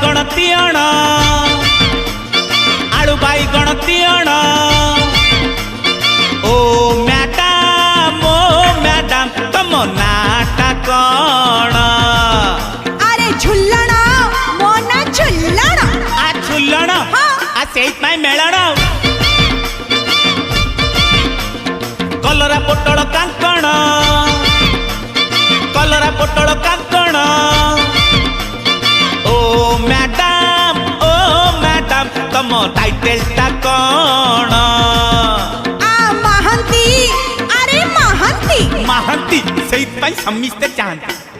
बाईगण तियण आलू बाईगण तियण ओ मैडम तुम नाटा कौन अरे झुल्लण मो ना झुल्लण आ झुल्लण आ सेइत माय मेलण कलरा पोटल कांकण कलरा पोटल कांकण ओ मैडम तुम टाइटल टा कौन आ महंती अरे महंती महांती सेइत माय समिस्ते चाहती